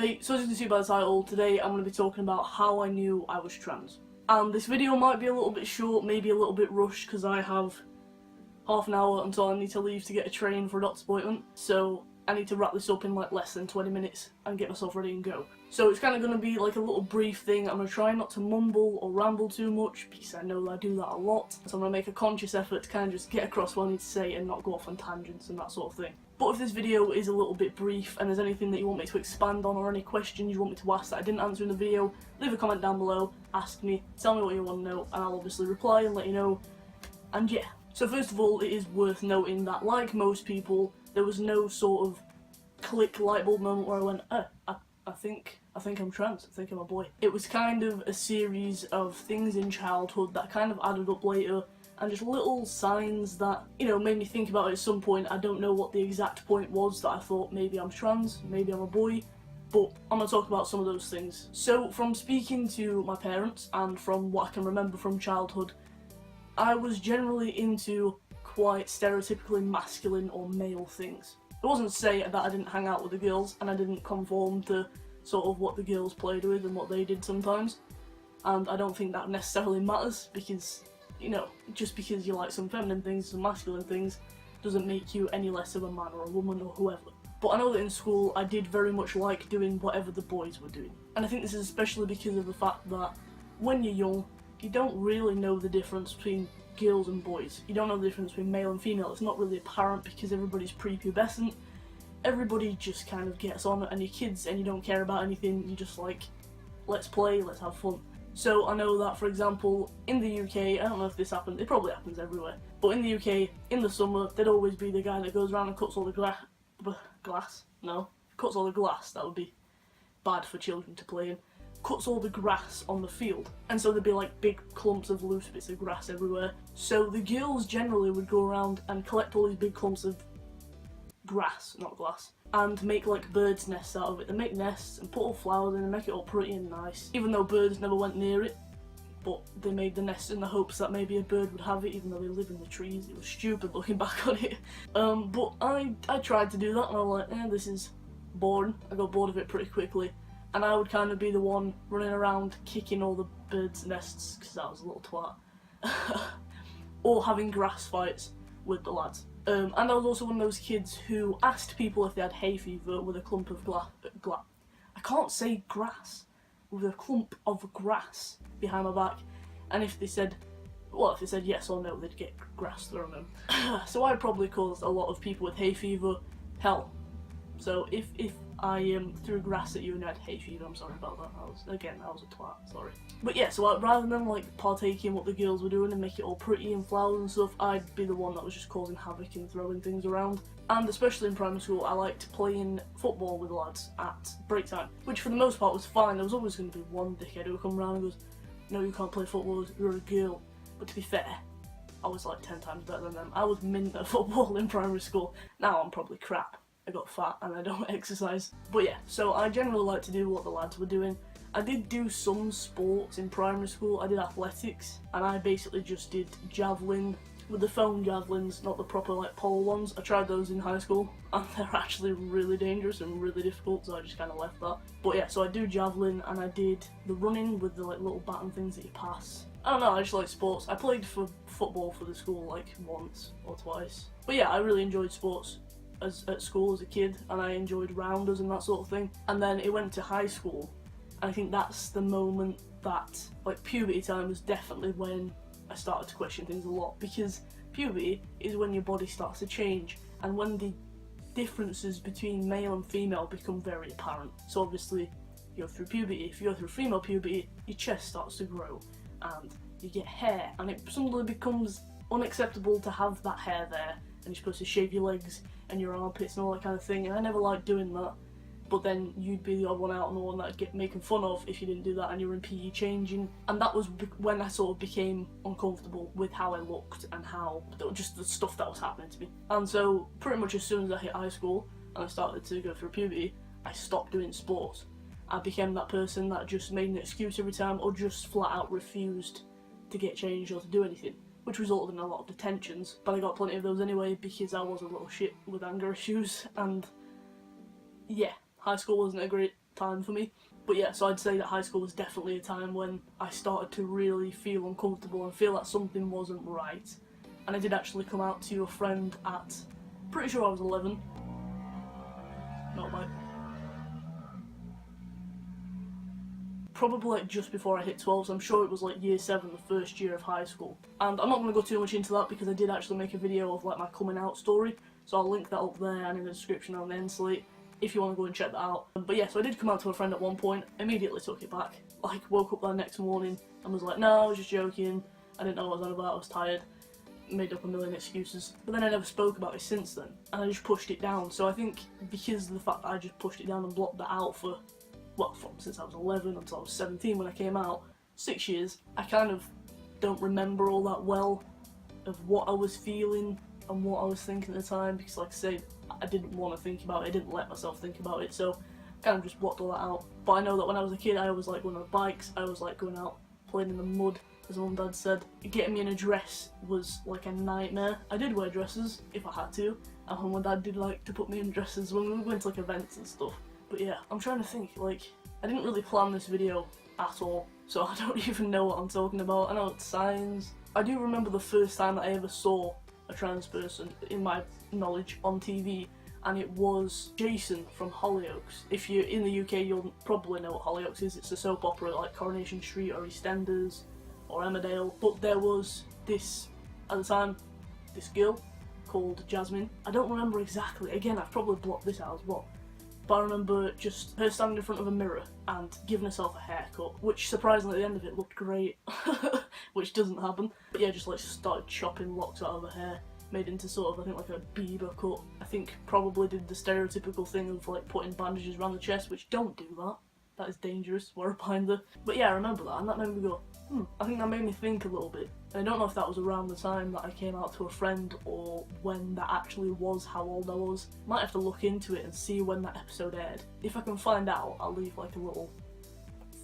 Hey, so as you can see by the title, today I'm going to be talking about how I knew I was trans. And this video might be a little bit short, maybe a little bit rushed, because I have half an hour until I need to leave to get a train for a doctor's appointment. So I need to wrap this up in like less than 20 minutes and get myself ready and go. So it's kind of going to be like a little brief thing. I'm going to try not to mumble or ramble too much, because I know that I do that a lot. So I'm going to make a conscious effort to kind of just get across what I need to say and not go off on tangents and that sort of thing. But if this video is a little bit brief and there's anything that you want me to expand on or any questions you want me to ask that I didn't answer in the video, leave a comment down below, ask me, tell me what you want to know, and I'll obviously reply and let you know. And yeah. So first of all, it is worth noting that, like most people, there was no sort of click light bulb moment where I went, I think I'm trans, I think I'm a boy. It was kind of a series of things in childhood that kind of added up later, and just little signs that, you know, made me think about it at some point. I don't know what the exact point was that I thought maybe I'm trans, maybe I'm a boy, but I'm going to talk about some of those things. So from speaking to my parents and from what I can remember from childhood, I was generally into quite stereotypically masculine or male things. It wasn't to say that I didn't hang out with the girls and I didn't conform to sort of what the girls played with and what they did sometimes, and I don't think that necessarily matters, because, you know, just because you like some feminine things, some masculine things, doesn't make you any less of a man or a woman or whoever. But I know that in school I did very much like doing whatever the boys were doing. And I think this is especially because of the fact that when you're young, you don't really know the difference between girls and boys. You don't know the difference between male and female. It's not really apparent because everybody's prepubescent. Everybody just kind of gets on, and you're kids and you don't care about anything. You're just like, let's play, let's have fun. So I know that, for example, in the UK, I don't know if this happens, it probably happens everywhere, but in the UK, in the summer, there'd always be the guy that goes around and cuts all the glass, that would be bad for children to play in, cuts all the grass on the field, and so there'd be like big clumps of loose bits of grass everywhere. So the girls generally would go around and collect all these big clumps of grass, not glass, and make like birds' nests out of it. They make nests and put all flowers in and make it all pretty and nice, even though birds never went near it. But they made the nest in the hopes that maybe a bird would have it, even though they live in the trees. It was stupid looking back on it. But I tried to do that, and I was like, this is boring. I got bored of it pretty quickly, and I would kind of be the one running around kicking all the birds' nests, because I was a little twat, or having grass fights with the lads. And I was also one of those kids who asked people if they had hay fever with a clump of I can't say grass, with a clump of grass behind my back, and if they said yes or no, they'd get grass thrown at them. So I probably caused a lot of people with hay fever hell. So if I threw grass at you and you had hay fever, I'm sorry about that. I was a twat, sorry. But yeah, so rather than like partake in what the girls were doing and make it all pretty and flowers and stuff, I'd be the one that was just causing havoc and throwing things around. And especially in primary school, I liked playing football with the lads at break time, which for the most part was fine. There was always going to be one dickhead who would come around and goes, no, you can't play football, you're a girl. But to be fair, I was like 10 times better than them. I was mint at football in primary school. Now I'm probably crap. I got fat and I don't exercise. But yeah, so I generally like to do what the lads were doing. I did do some sports in primary school. I did athletics, and I basically just did javelin with the foam javelins, not the proper like pole ones. I tried those in high school, and they're actually really dangerous and really difficult, so I just kind of left that. But yeah, so I do javelin, and I did the running with the like little baton things that you pass. I don't know, I just like sports. I played for football for the school like once or twice. But yeah, I really enjoyed sports at school as a kid, and I enjoyed rounders and that sort of thing. And then it went to high school, and I think that's the moment that, like, puberty time was definitely when I started to question things a lot, because puberty is when your body starts to change and when the differences between male and female become very apparent. So obviously you go through puberty. If you go through female puberty, your chest starts to grow and you get hair, and it suddenly becomes unacceptable to have that hair there, and you're supposed to shave your legs and your armpits and all that kind of thing, and I never liked doing that. But then you'd be the odd one out and the one that'd get making fun of if you didn't do that and you were in PE changing, and that was when I sort of became uncomfortable with how I looked and how, just the stuff that was happening to me. And so pretty much as soon as I hit high school and I started to go through puberty, I stopped doing sports. I became that person that just made an excuse every time, or just flat out refused to get changed or to do anything, which resulted in a lot of detentions, but I got plenty of those anyway because I was a little shit with anger issues. And yeah, high school wasn't a great time for me. But yeah, so I'd say that high school was definitely a time when I started to really feel uncomfortable and feel that something wasn't right. And I did actually come out to a friend at, pretty sure I was 11. Not like, probably like just before I hit 12, so I'm sure it was like year 7, the first year of high school. And I'm not going to go too much into that because I did actually make a video of like my coming out story, so I'll link that up there and in the description on the end slate if you want to go and check that out. But yeah, so I did come out to a friend at one point, immediately took it back, like woke up that next morning and was like, no, I was just joking, I didn't know what I was on about, I was tired, made up a million excuses. But then I never spoke about it since then, and I just pushed it down. So I think because of the fact that I just pushed it down and blocked that out for, well, from since I was 11 until I was 17 when I came out, 6 years, I kind of don't remember all that well of what I was feeling and what I was thinking at the time, because like I say, I didn't want to think about it, I didn't let myself think about it, so I kind of just blocked all that out. But I know that when I was a kid, I always liked going on bikes, I always liked going out playing in the mud, as mum and dad said. Getting me in a dress was like a nightmare. I did wear dresses if I had to, and mum and dad did like to put me in dresses when we were going to like events and stuff. But yeah, I'm trying to think, like, I didn't really plan this video at all, so I don't even know what I'm talking about. I know it's signs. I do remember the first time that I ever saw a trans person, in my knowledge, on TV, and it was Jason from Hollyoaks. If you're in the UK, you'll probably know what Hollyoaks is. It's a soap opera like Coronation Street or EastEnders or Emmerdale. But there was this, at the time, this girl called Jasmine. I don't remember exactly, again I've probably blocked this out as well, but I remember just her standing in front of a mirror and giving herself a haircut, which surprisingly at the end of it looked great, which doesn't happen. But yeah, just like started chopping locks out of her hair, made into sort of, I think, like a Bieber cut. I think probably did the stereotypical thing of like putting bandages around the chest, which don't do that. That is dangerous, wear a binder. But yeah, I remember that, and that made me go, I think that made me think a little bit. And I don't know if that was around the time that I came out to a friend or when that actually was, how old I was. Might have to look into it and see when that episode aired. If I can find out, I'll leave like a little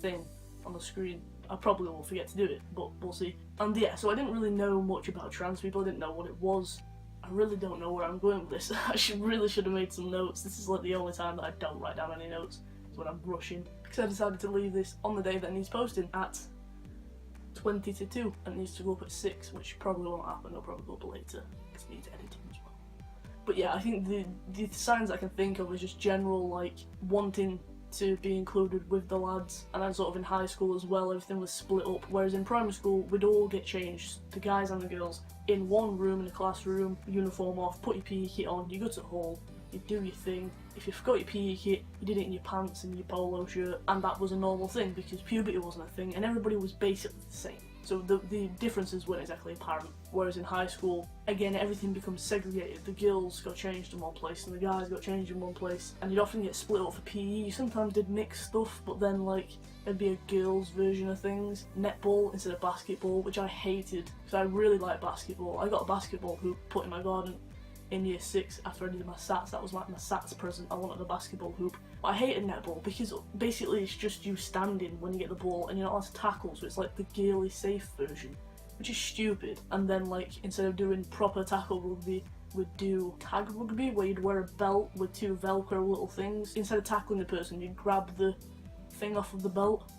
thing on the screen. I probably will forget to do it, but we'll see. And yeah, so I didn't really know much about trans people, I didn't know what it was. I really don't know where I'm going with this. I really should have made some notes. This is like the only time that I don't write down any notes, is when I'm rushing. Because I decided to leave this on the day that it needs posting at 20 to 2 and it needs to go up at 6, which probably won't happen, it'll probably go up later because it needs editing as well. But yeah, I think the signs I can think of is just general like wanting to be included with the lads, and then sort of in high school as well everything was split up, whereas in primary school we'd all get changed, the guys and the girls, in one room in a classroom, uniform off, put your PE kit on, you go to the hall, you do your thing. If you forgot your PE kit, you did it in your pants and your polo shirt, and that was a normal thing because puberty wasn't a thing and everybody was basically the same. So the differences weren't exactly apparent. Whereas in high school, again, everything becomes segregated. The girls got changed in one place and the guys got changed in one place, and you'd often get split up for PE. You sometimes did mixed stuff, but then like there'd be a girls' version of things. Netball instead of basketball, which I hated because I really liked basketball. I got a basketball hoop put in my garden in year 6 after I did my SATs. That was like my SATs present. I wanted a basketball hoop. But I hated netball because basically it's just you standing when you get the ball and you're not allowed to tackle, so it's like the girly safe version, which is stupid. And then like instead of doing proper tackle rugby, we'd do tag rugby where you'd wear a belt with 2 velcro little things. Instead of tackling the person, you'd grab the thing off of the belt,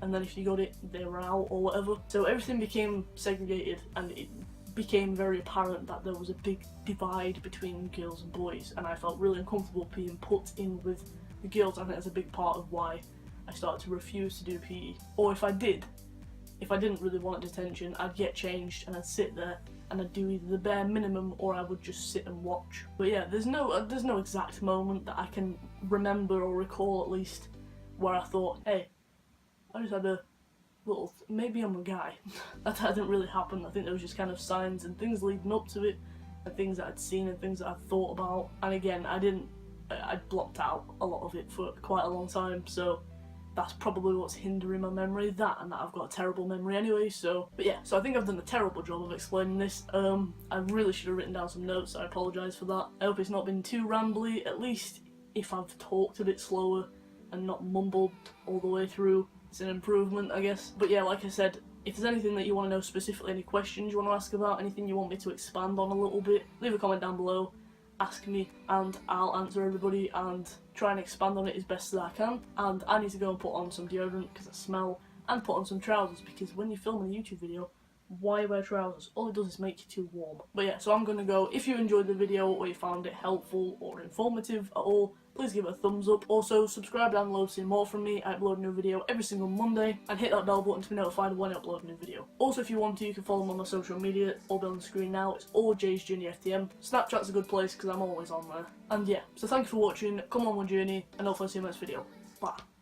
and then if you got it, they were out or whatever. So everything became segregated, and it became very apparent that there was a big divide between girls and boys, and I felt really uncomfortable being put in with the girls. I think that's a big part of why I started to refuse to do PE. Or if I didn't really want detention, I'd get changed and I'd sit there and I'd do either the bare minimum or I would just sit and watch. But yeah, there's no exact moment that I can remember or recall at least where I thought, hey, I just had a little, maybe I'm a guy. That didn't really happen. I think there was just kind of signs and things leading up to it, and things that I'd seen and things that I'd thought about. And again, I'd blocked out a lot of it for quite a long time, so that's probably what's hindering my memory. That, and that I've got a terrible memory anyway, so. But yeah, so I think I've done a terrible job of explaining this. I really should have written down some notes, I apologise for that. I hope it's not been too rambly, at least if I've talked a bit slower and not mumbled all the way through. It's an improvement, I guess. But yeah, like I said, if there's anything that you want to know specifically, any questions you want to ask about, anything you want me to expand on a little bit, leave a comment down below. ask me and I'll answer everybody and try and expand on it as best as I can. And I need to go and put on some deodorant because I smell, and put on some trousers because when you're filming a YouTube video, why wear trousers? All it does is make you too warm. But yeah, so I'm gonna go. If you enjoyed the video or you found it helpful or informative at all, please give it a thumbs up. Also, subscribe down below to see more from me. I upload a new video every single Monday, and hit that bell button to be notified when I upload a new video. Also, if you want to, you can follow me on my social media, all be on the screen now. It's all Jay's Journey FTM. Snapchat's a good place because I'm always on there. And yeah, so thank you for watching. Come on my journey, and hopefully I'll see you in the next video. Bye.